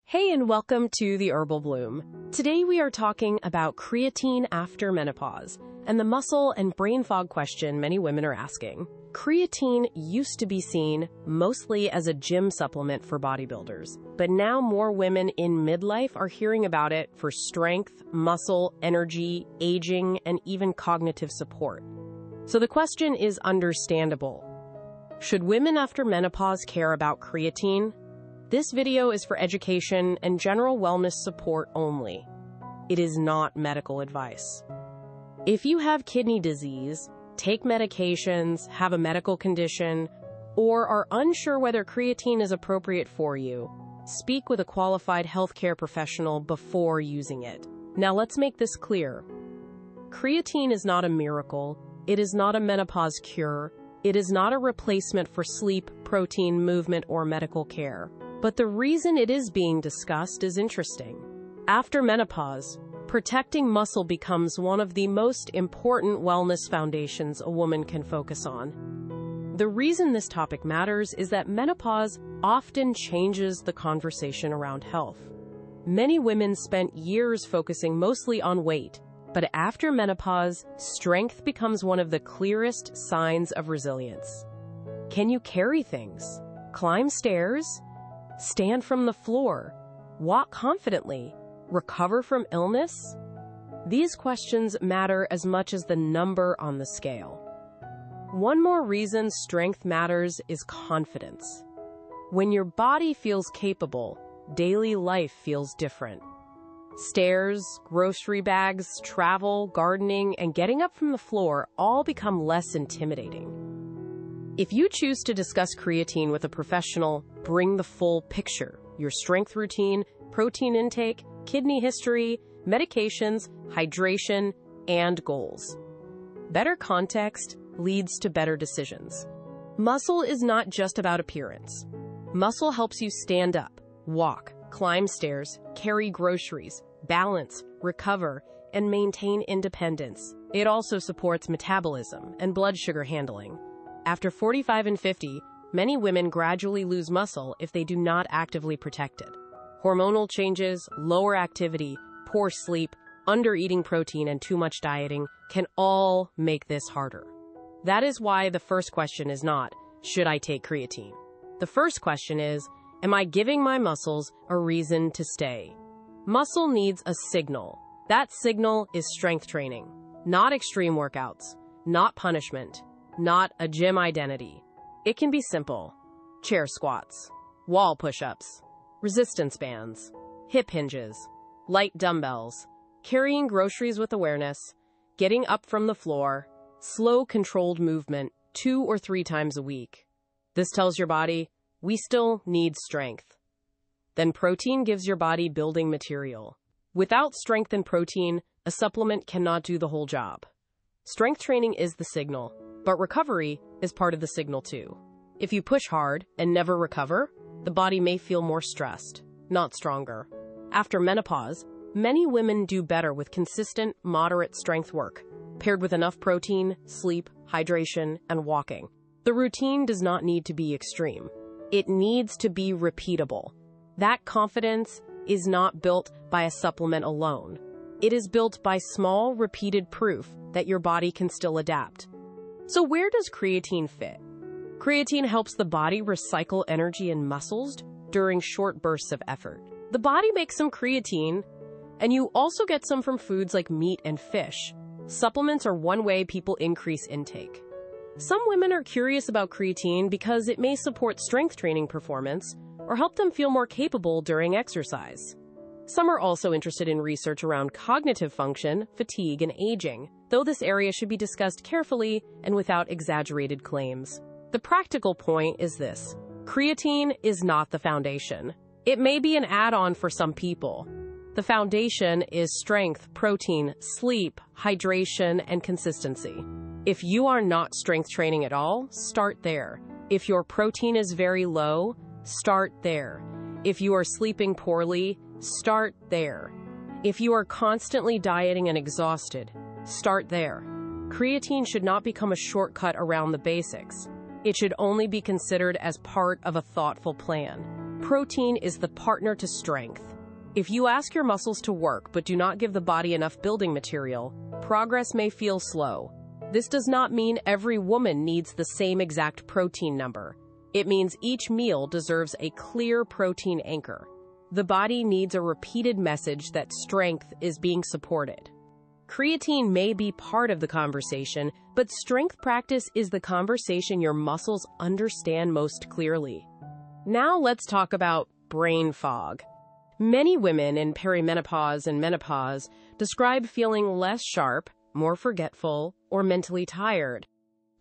Hey, and welcome to the Herbal Bloom. Today we are talking about creatine after menopause and the muscle and brain fog question many women are asking. Creatine used to be seen mostly as a gym supplement for bodybuilders, but now more women in midlife are hearing about it for strength, muscle, energy, aging, and even cognitive support. So the question is understandable. Should women after menopause care about creatine? This video is for education and general wellness support only. It is not medical advice. If you have kidney disease, take medications, have a medical condition, or are unsure whether creatine is appropriate for you, speak with a qualified healthcare professional before using it. Now let's make this clear. Creatine is not a miracle. It is not a menopause cure. It is not a replacement for sleep, protein, movement, or medical care. But the reason it is being discussed is interesting. After menopause, protecting muscle becomes one of the most important wellness foundations a woman can focus on. The reason this topic matters is that menopause often changes the conversation around health. Many women spent years focusing mostly on weight, but after menopause, strength becomes one of the clearest signs of resilience. Can you carry things? Climb stairs? Stand from the floor, walk confidently, recover from illness? These questions matter as much as the number on the scale. One more reason strength matters is confidence. When your body feels capable, daily life feels different. Stairs, grocery bags, travel, gardening, and getting up from the floor all become less intimidating. If you choose to discuss creatine with a professional, bring the full picture: your strength routine, protein intake, kidney history, medications, hydration, and goals. Better context leads to better decisions. Muscle is not just about appearance. Muscle helps you stand up, walk, climb stairs, carry groceries, balance, recover, and maintain independence. It also supports metabolism and blood sugar handling. After 45 and 50, many women gradually lose muscle if they do not actively protect it. Hormonal changes, lower activity, poor sleep, under-eating protein, and too much dieting can all make this harder. That is why the first question is not, should I take creatine? The first question is, am I giving my muscles a reason to stay? Muscle needs a signal. That signal is strength training, not extreme workouts, not punishment, not a gym identity. It can be simple: chair squats, wall push-ups, resistance bands, hip hinges, light dumbbells, carrying groceries with awareness, getting up from the floor, slow controlled movement 2 or 3 times a week. This tells your body, we still need strength. Then protein gives your body building material. Without strength and protein, a supplement cannot do the whole job. Strength training is the signal, but recovery is part of the signal too. If you push hard and never recover, the body may feel more stressed, not stronger. After menopause, many women do better with consistent, moderate strength work, paired with enough protein, sleep, hydration, and walking. The routine does not need to be extreme. It needs to be repeatable. That confidence is not built by a supplement alone. It is built by small, repeated proof that your body can still adapt. So where does creatine fit? Creatine helps the body recycle energy in muscles during short bursts of effort. The body makes some creatine, and you also get some from foods like meat and fish. Supplements are one way people increase intake. Some women are curious about creatine because it may support strength training performance or help them feel more capable during exercise. Some are also interested in research around cognitive function, fatigue, and aging, though this area should be discussed carefully and without exaggerated claims. The practical point is this: creatine is not the foundation. It may be an add-on for some people. The foundation is strength, protein, sleep, hydration, and consistency. If you are not strength training at all, start there. If your protein is very low, start there. If you are sleeping poorly, start there. If you are constantly dieting and exhausted, start there. Creatine should not become a shortcut around the basics. It should only be considered as part of a thoughtful plan. Protein is the partner to strength. If you ask your muscles to work but do not give the body enough building material, progress may feel slow. This does not mean every woman needs the same exact protein number. It means each meal deserves a clear protein anchor. The body needs a repeated message that strength is being supported. Creatine may be part of the conversation, but strength practice is the conversation your muscles understand most clearly. Now let's talk about brain fog. Many women in perimenopause and menopause describe feeling less sharp, more forgetful, or mentally tired.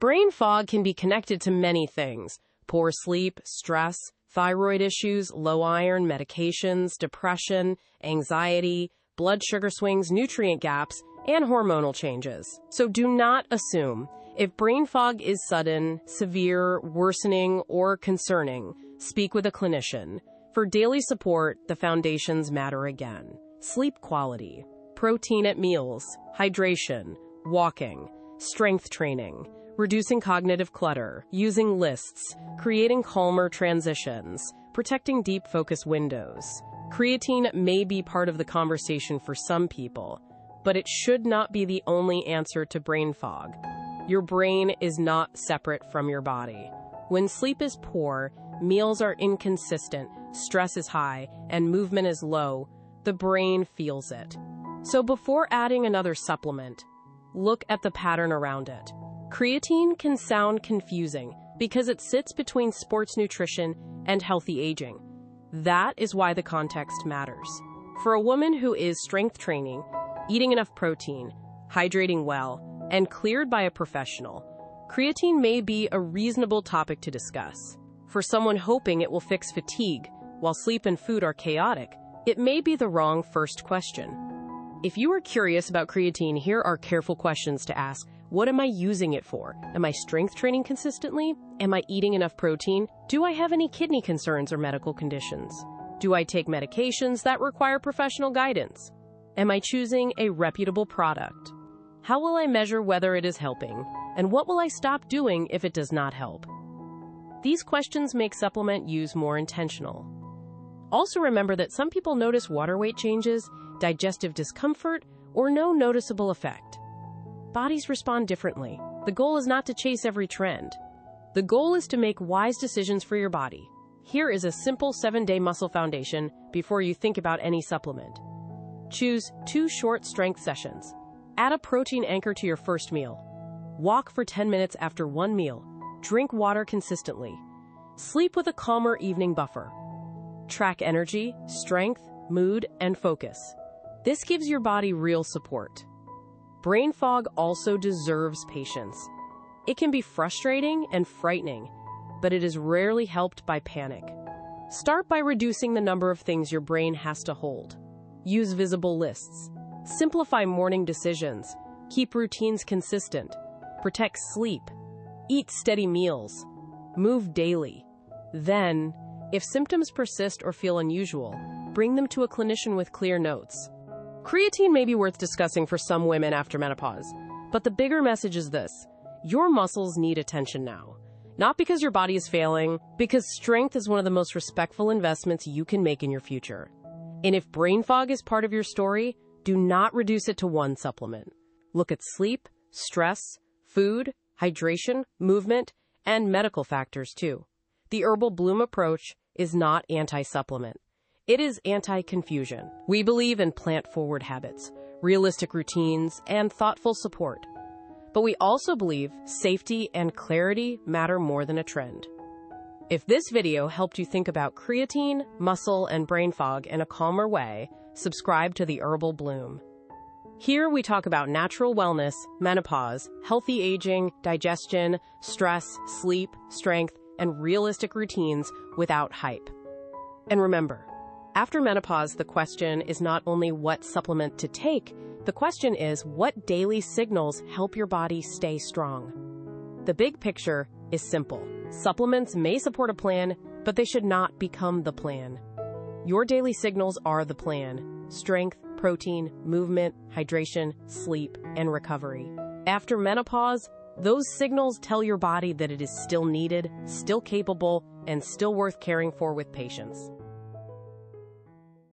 Brain fog can be connected to many things: poor sleep, stress, thyroid issues, low iron, medications, depression, anxiety, blood sugar swings, nutrient gaps, and hormonal changes. So do not assume. If brain fog is sudden, severe, worsening, or concerning, speak with a clinician. For daily support, the foundations matter again. Sleep quality, protein at meals, hydration, walking, strength training, reducing cognitive clutter, using lists, creating calmer transitions, protecting deep focus windows. Creatine may be part of the conversation for some people, but it should not be the only answer to brain fog. Your brain is not separate from your body. When sleep is poor, meals are inconsistent, stress is high, and movement is low, the brain feels it. So before adding another supplement, look at the pattern around it. Creatine can sound confusing because it sits between sports nutrition and healthy aging. That is why the context matters. For a woman who is strength training, eating enough protein, hydrating well, and cleared by a professional, creatine may be a reasonable topic to discuss. For someone hoping it will fix fatigue while sleep and food are chaotic, it may be the wrong first question. If you are curious about creatine, here are careful questions to ask. What am I using it for? Am I strength training consistently? Am I eating enough protein? Do I have any kidney concerns or medical conditions? Do I take medications that require professional guidance? Am I choosing a reputable product? How will I measure whether it is helping? And what will I stop doing if it does not help? These questions make supplement use more intentional. Also remember that some people notice water weight changes, digestive discomfort, or no noticeable effect. Bodies respond differently. The goal is not to chase every trend. The goal is to make wise decisions for your body. Here is a simple 7-day muscle foundation before you think about any supplement. Choose 2 short strength sessions. Add a protein anchor to your first meal. Walk for 10 minutes after one meal. Drink water consistently. Sleep with a calmer evening buffer. Track energy, strength, mood, and focus. This gives your body real support. Brain fog also deserves patience. It can be frustrating and frightening, but it is rarely helped by panic. Start by reducing the number of things your brain has to hold. Use visible lists. Simplify morning decisions. Keep routines consistent. Protect sleep. Eat steady meals. Move daily. Then, if symptoms persist or feel unusual, bring them to a clinician with clear notes. Creatine may be worth discussing for some women after menopause, but the bigger message is this: your muscles need attention now. Not because your body is failing, because strength is one of the most respectful investments you can make in your future. And if brain fog is part of your story, do not reduce it to one supplement. Look at sleep, stress, food, hydration, movement, and medical factors too. The Herbal Bloom approach is not anti-supplement. It is anti-confusion. We believe in plant-forward habits, realistic routines, and thoughtful support. But we also believe safety and clarity matter more than a trend. If this video helped you think about creatine, muscle, and brain fog in a calmer way, subscribe to the Herbal Bloom. Here we talk about natural wellness, menopause, healthy aging, digestion, stress, sleep, strength, and realistic routines without hype. And remember, after menopause, the question is not only what supplement to take, the question is what daily signals help your body stay strong. The big picture is simple. Supplements may support a plan, but they should not become the plan. Your daily signals are the plan: strength, protein, movement, hydration, sleep, and recovery. After menopause, those signals tell your body that it is still needed, still capable, and still worth caring for with patience.